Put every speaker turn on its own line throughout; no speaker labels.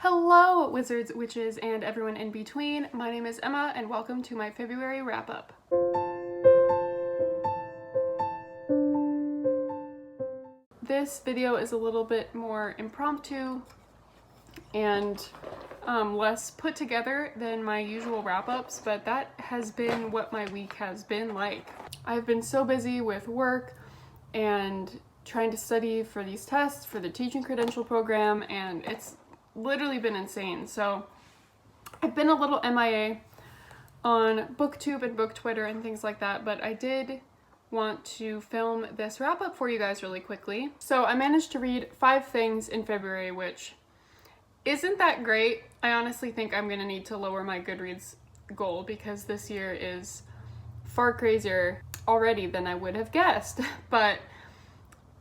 Hello, wizards, witches, and everyone in between. My name is Emma, and welcome to my February wrap-up. This video is a little bit more impromptu and less put together than my usual wrap-ups, but that has been what my week has been like. I've been so busy with work and trying to study for these tests for the teaching credential program, and it's literally been insane. So I've been a little MIA on BookTube and BookTwitter and things like that, but I did want to film this wrap up for you guys really quickly. So I managed to read 5 things in February, which isn't that great. I honestly think I'm gonna need to lower my Goodreads goal because this year is far crazier already than I would have guessed. But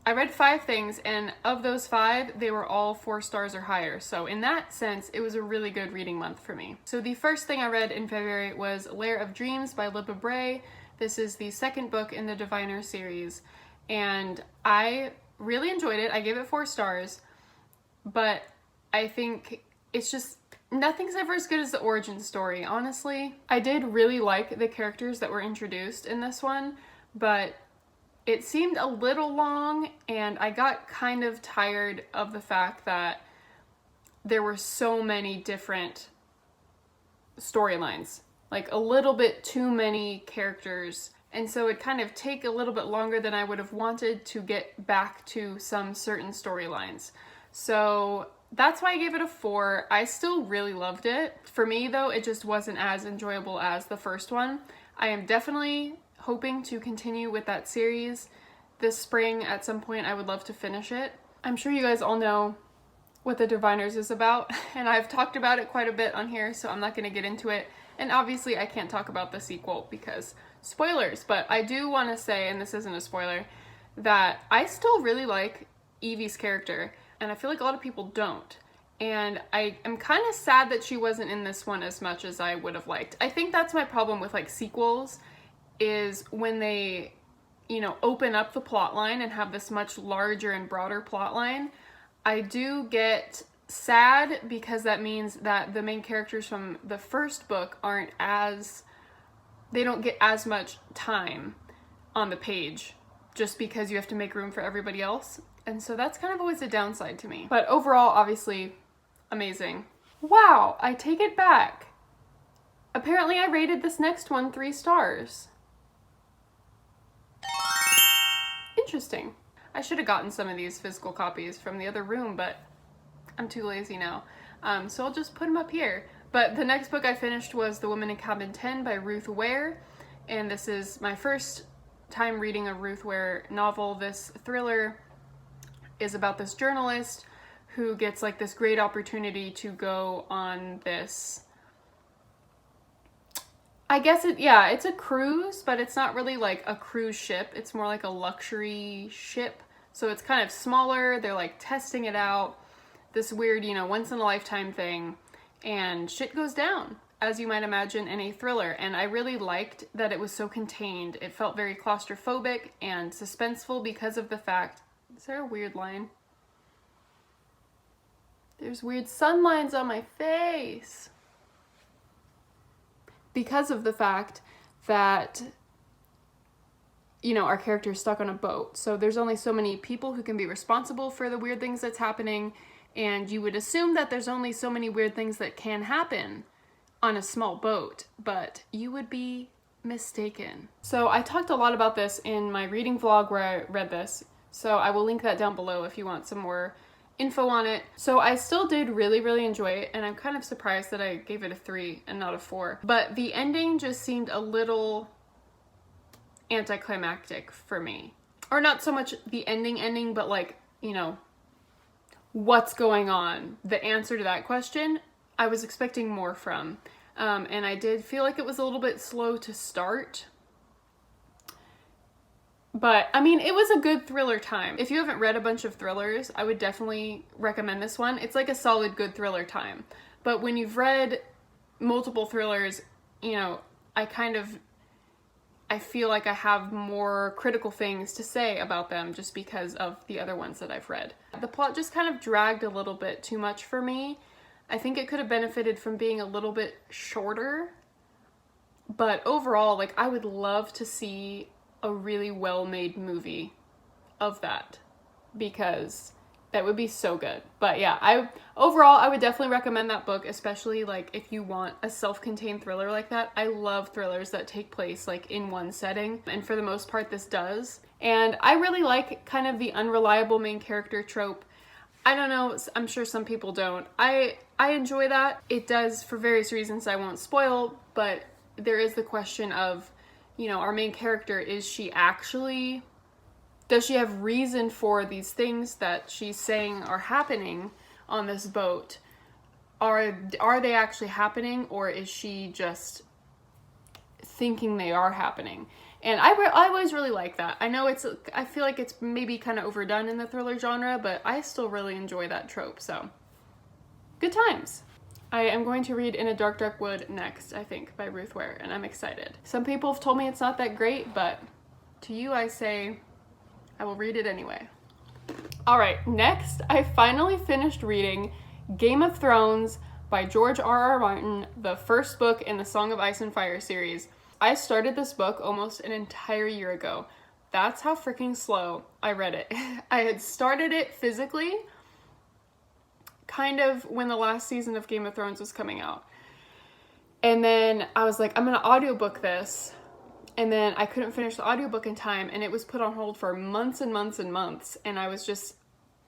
I read 5 things, and of those 5, they were all 4 stars or higher. So in that sense, it was a really good reading month for me. So the first thing I read in February was Lair of Dreams by Libba Bray. This is the second book in the Diviner series, and I really enjoyed it. I gave it 4 stars, but I think it's just, nothing's ever as good as the origin story, honestly. I did really like the characters that were introduced in this one, but it seemed a little long, and I got kind of tired of the fact that there were so many different storylines, like a little bit too many characters, and so it kind of take a little bit longer than I would have wanted to get back to some certain storylines. So that's why I gave it a 4. I still really loved it. For me though, it just wasn't as enjoyable as the first one. I am definitely hoping to continue with that series this spring. At some point I would love to finish it. I'm sure you guys all know what the Diviners is about, and I've talked about it quite a bit on here, so I'm not going to get into it. And obviously I can't talk about the sequel because spoilers, but I do want to say, and this isn't a spoiler, that I still really like Evie's character, and I feel like a lot of people don't. And I am kind of sad that she wasn't in this one as much as I would have liked. I think that's my problem with like sequels, is when they, you know, open up the plot line and have this much larger and broader plot line. I do get sad because that means that the main characters from the first book they don't get as much time on the page just because you have to make room for everybody else. And so that's kind of always a downside to me. But overall, obviously, amazing. Wow, I take it back. Apparently I rated this next one 3 stars. Interesting. I should have gotten some of these physical copies from the other room, but I'm too lazy now. So I'll just put them up here. But the next book I finished was The Woman in Cabin 10 by Ruth Ware, and this is my first time reading a Ruth Ware novel. This thriller is about this journalist who gets like this great opportunity to go on this, I guess it's a cruise, but it's not really like a cruise ship. It's more like a luxury ship. So it's kind of smaller. They're like testing it out. This weird, you know, once in a lifetime thing. And shit goes down, as you might imagine in a thriller. And I really liked that it was so contained. It felt very claustrophobic and suspenseful because of the fact, is there a weird line? There's weird sun lines on my face. Because of the fact that, you know, our character is stuck on a boat. So there's only so many people who can be responsible for the weird things that's happening. And you would assume that there's only so many weird things that can happen on a small boat, but you would be mistaken. So I talked a lot about this in my reading vlog where I read this. So I will link that down below if you want some more info on it. So I still did really, really enjoy it, and I'm kind of surprised that I gave it a 3 and not a 4. But the ending just seemed a little anticlimactic for me. Or not so much the ending, but like, you know, what's going on? The answer to that question, I was expecting more from. And I did feel like it was a little bit slow to start. But, I mean, it was a good thriller time. If you haven't read a bunch of thrillers, I would definitely recommend this one. It's like a solid good thriller time. But when you've read multiple thrillers, you know, I feel like I have more critical things to say about them just because of the other ones that I've read. The plot just kind of dragged a little bit too much for me. I think it could have benefited from being a little bit shorter, but overall, like, I would love to see a really well-made movie of that, because that would be so good. But yeah, overall I would definitely recommend that book, especially like if you want a self-contained thriller like that. I love thrillers that take place like in one setting, and for the most part this does. And I really like kind of the unreliable main character trope. I don't know, I'm sure some people don't. I enjoy that. It does, for various reasons I won't spoil, but there is the question of, you know, our main character, does she have reason for these things that she's saying are happening on this boat? Are they actually happening, or is she just thinking they are happening? And I always really like that. I feel like it's maybe kind of overdone in the thriller genre, but I still really enjoy that trope, so good times. I am going to read In a Dark, Dark Wood next, I think, by Ruth Ware, and I'm excited. Some people have told me it's not that great, but to you I say I will read it anyway. All right, next, I finally finished reading Game of Thrones by George R.R. Martin, the first book in the Song of Ice and Fire series. I started this book almost an entire year ago. That's how freaking slow I read it. I had started it physically kind of when the last season of Game of Thrones was coming out. And then I was like, I'm gonna audiobook this. And then I couldn't finish the audiobook in time, and it was put on hold for months and months and months. And I was just,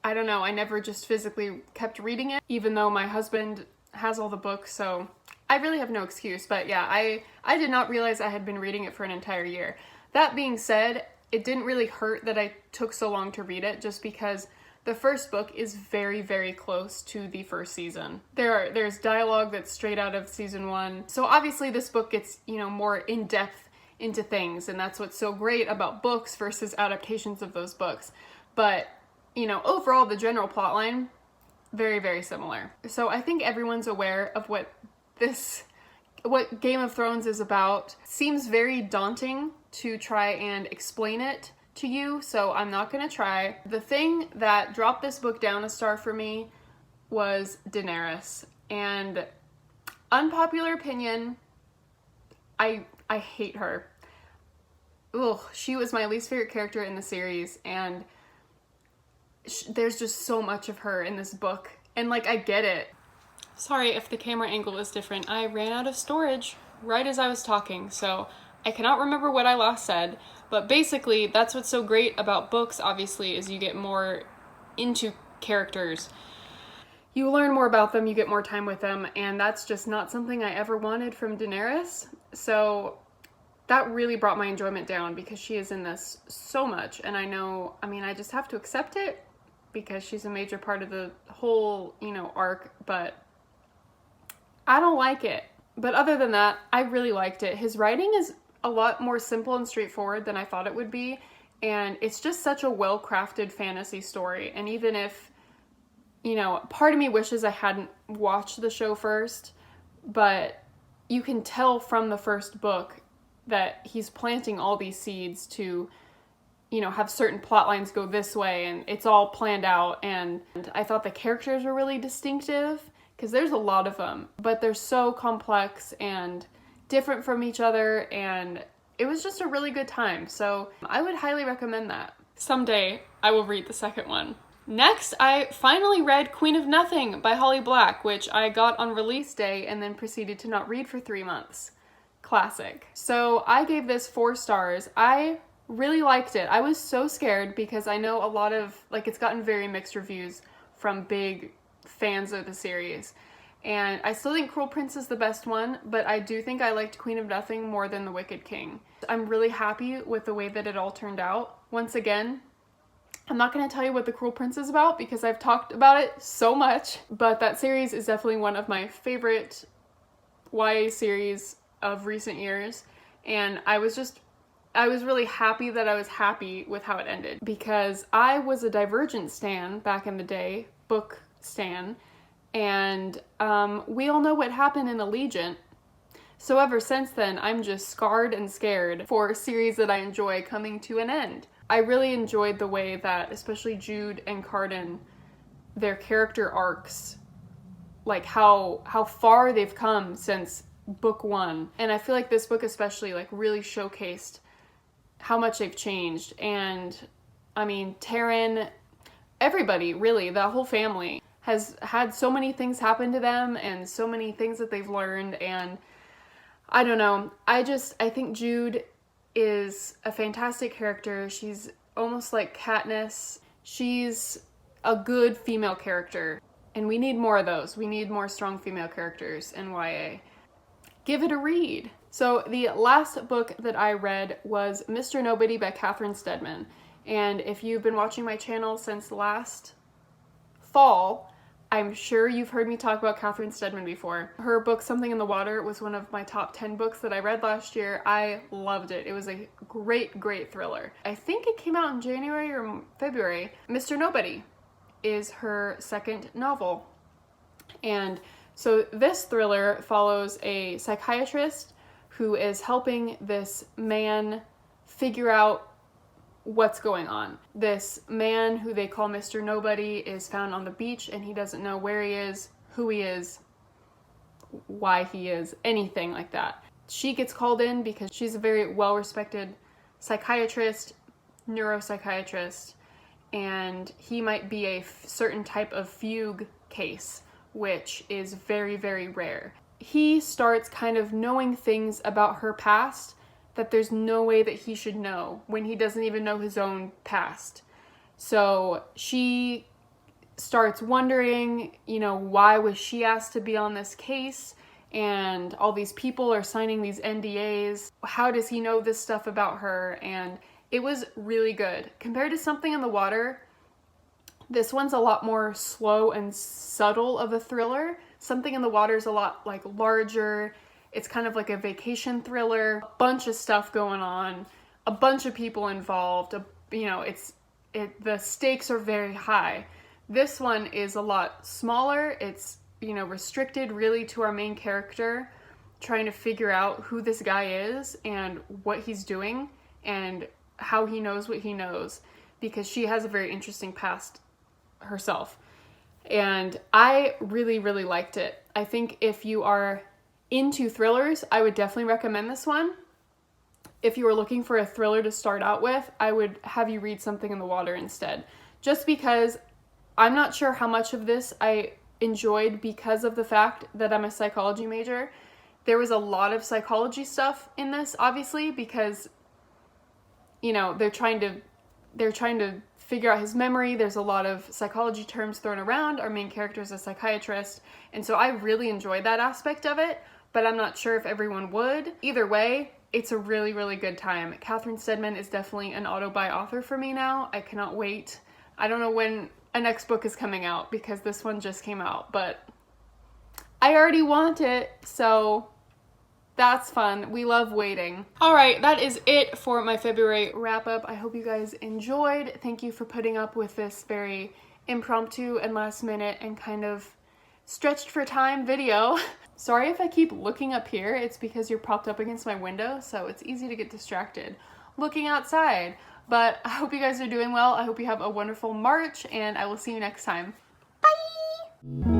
I don't know, I never just physically kept reading it, even though my husband has all the books, so I really have no excuse. But yeah, I did not realize I had been reading it for an entire year. That being said, it didn't really hurt that I took so long to read it, just because the first book is very, very close to the first season. There's dialogue that's straight out of season 1. So obviously this book gets, you know, more in-depth into things, and that's what's so great about books versus adaptations of those books. But, you know, overall the general plotline, very, very similar. So I think everyone's aware of what Game of Thrones is about. Seems very daunting to try and explain it to you, so I'm not gonna try. The thing that dropped this book down a star for me was Daenerys. And unpopular opinion, I hate her. Ugh, she was my least favorite character in the series, and there's just so much of her in this book. And like, I get it. Sorry if the camera angle is different. I ran out of storage right as I was talking, so I cannot remember what I last said. But basically, that's what's so great about books, obviously, is you get more into characters. You learn more about them, you get more time with them, and that's just not something I ever wanted from Daenerys. So that really brought my enjoyment down, because she is in this so much, and I just have to accept it because she's a major part of the whole, you know, arc, but I don't like it. But other than that, I really liked it. His writing is a lot more simple and straightforward than I thought it would be, and it's just such a well-crafted fantasy story. And even if, you know, part of me wishes I hadn't watched the show first, but you can tell from the first book that he's planting all these seeds to, you know, have certain plot lines go this way, and it's all planned out. And I thought the characters were really distinctive, because there's a lot of them, but they're so complex and different from each other, and it was just a really good time. So I would highly recommend that. Someday I will read the second one. Next, I finally read Queen of Nothing by Holly Black, which I got on release day and then proceeded to not read for 3 months. Classic. So I gave this 4 stars. I really liked it. I was so scared because I know a lot of, like, it's gotten very mixed reviews from big fans of the series. And I still think Cruel Prince is the best one, but I do think I liked Queen of Nothing more than The Wicked King. I'm really happy with the way that it all turned out. Once again, I'm not going to tell you what The Cruel Prince is about because I've talked about it so much, but that series is definitely one of my favorite YA series of recent years, and I was really happy that I was happy with how it ended, because I was a Divergent stan back in the day, book stan, and we all know what happened in Allegiant. So ever since then, I'm just scarred and scared for a series that I enjoy coming to an end. I really enjoyed the way that, especially Jude and Cardan, their character arcs like how far they've come since book one. And I feel like this book especially like really showcased how much they've changed. And I mean, Taryn, everybody really, the whole family has had so many things happen to them and so many things that they've learned. And I don't know, I think Jude is a fantastic character. She's almost like Katniss. She's a good female character, and we need more of those. We need more strong female characters in YA. Give it a read. So the last book that I read was Mr. Nobody by Catherine Steadman. And if you've been watching my channel since last fall, I'm sure you've heard me talk about Catherine Steadman before. Her book, Something in the Water, was one of my top 10 books that I read last year. I loved it. It was a great, great thriller. I think it came out in January or February. Mr. Nobody is her second novel. And so this thriller follows a psychiatrist who is helping this man figure out what's going on. This man who they call Mr. Nobody is found on the beach, and he doesn't know where he is, who he is, why he is, anything like that. She gets called in because she's a very well-respected psychiatrist, neuropsychiatrist, and he might be a certain type of fugue case, which is very, very rare. He starts kind of knowing things about her past that there's no way that he should know when he doesn't even know his own past. So she starts wondering, you know, why was she asked to be on this case? And all these people are signing these NDAs. How does he know this stuff about her? And it was really good. Compared to Something in the Water, this one's a lot more slow and subtle of a thriller. Something in the Water is a lot like larger. It's kind of like a vacation thriller, a bunch of stuff going on, a bunch of people involved. You know, the stakes are very high. This one is a lot smaller. It's, you know, restricted really to our main character, trying to figure out who this guy is and what he's doing and how he knows what he knows, because she has a very interesting past herself. And I really, really liked it. I think if you are into thrillers, I would definitely recommend this one. If you were looking for a thriller to start out with, I would have you read Something in the Water instead. Just because I'm not sure how much of this I enjoyed because of the fact that I'm a psychology major. There was a lot of psychology stuff in this, obviously, because, you know, they're trying to figure out his memory. There's a lot of psychology terms thrown around. Our main character is a psychiatrist, and so I really enjoyed that aspect of it, but I'm not sure if everyone would. Either way, it's a really, really good time. Catherine Steadman is definitely an auto-buy author for me now. I cannot wait. I don't know when a next book is coming out because this one just came out, but I already want it, so that's fun. We love waiting. All right, that is it for my February wrap-up. I hope you guys enjoyed. Thank you for putting up with this very impromptu and last minute and kind of stretched for time video. Sorry if I keep looking up here. It's because you're propped up against my window, so it's easy to get distracted looking outside. But I hope you guys are doing well. I hope you have a wonderful March, and I will see you next time. Bye!